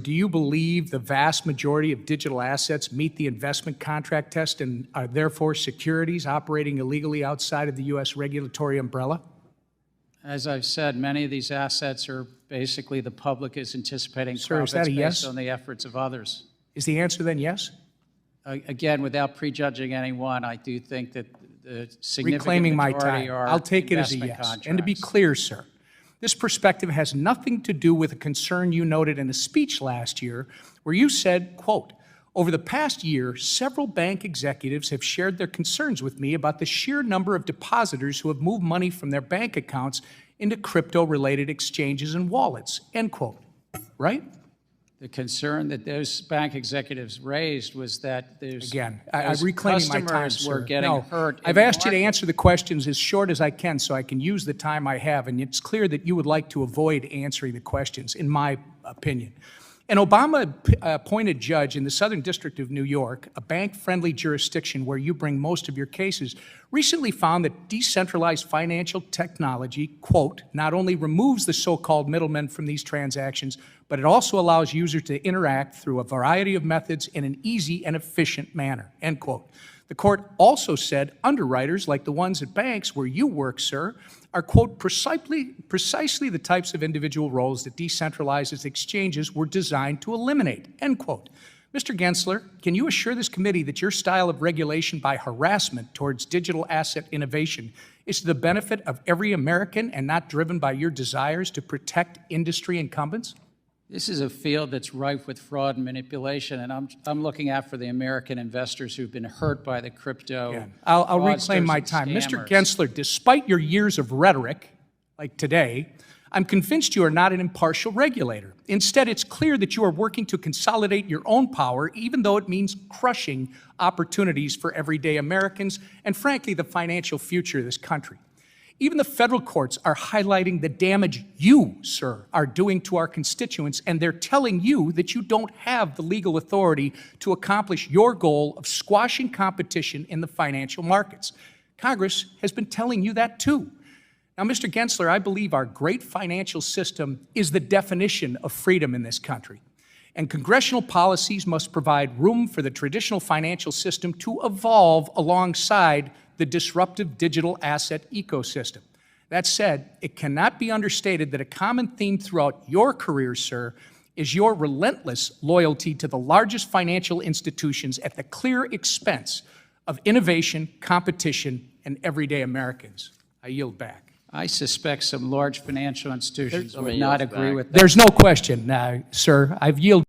Do you believe the vast majority of digital assets meet the investment contract test and are therefore securities operating illegally outside of the U.S. regulatory umbrella? As I've said, many of these assets are basically the public is anticipating Sir, is profits that a yes? based on the efforts of others. Is the answer then yes? Again, without prejudging anyone, I do think that the significant Reclaiming my majority time. are I'll take it as a investment yes. contracts. And to be clear, sir, this perspective has nothing to do with a concern you noted in a speech last year where you said, quote, "Over the past year, several bank executives have shared their concerns with me about the sheer number of depositors who have moved money from their bank accounts into crypto-related exchanges and wallets," end quote. Right? The concern that those bank executives raised was that there's Again, I'm reclaiming my time, customers sir. were getting No, hurt. I've asked you to answer the questions as short as I can so I can use the time I have, and it's clear that you would like to avoid answering the questions, in my opinion. An Obama-appointed judge in the Southern District of New York, a bank-friendly jurisdiction where you bring most of your cases, recently found that decentralized financial technology, quote, "not only removes the so-called middlemen from these transactions, but it also allows users to interact through a variety of methods in an easy and efficient manner," end quote. The court also said underwriters, like the ones at banks where you work, sir, are, quote, precisely the types of individual roles that decentralized exchanges were designed to eliminate, end quote. Mr. Gensler, can you assure this committee that your style of regulation by harassment towards digital asset innovation is to the benefit of every American and not driven by your desires to protect industry incumbents? This is a field that's rife with fraud and manipulation, and I'm looking out for the American investors who've been hurt by the crypto. Yeah. I'll reclaim my time. Mr. Gensler, despite your years of rhetoric, like today, I'm convinced you are not an impartial regulator. Instead, it's clear that you are working to consolidate your own power, even though it means crushing opportunities for everyday Americans and, frankly, the financial future of this country. Even the federal courts are highlighting the damage you, sir, are doing to our constituents, and they're telling you that you don't have the legal authority to accomplish your goal of squashing competition in the financial markets. Congress has been telling you that too. Now, Mr. Gensler, I believe our great financial system is the definition of freedom in this country, and congressional policies must provide room for the traditional financial system to evolve alongside the disruptive digital asset ecosystem. That said, it cannot be understated that a common theme throughout your career, sir, is your relentless loyalty to the largest financial institutions at the clear expense of innovation, competition, and everyday Americans. I yield back. I suspect some large financial institutions would not agree with that. There's no question, sir. I've yielded.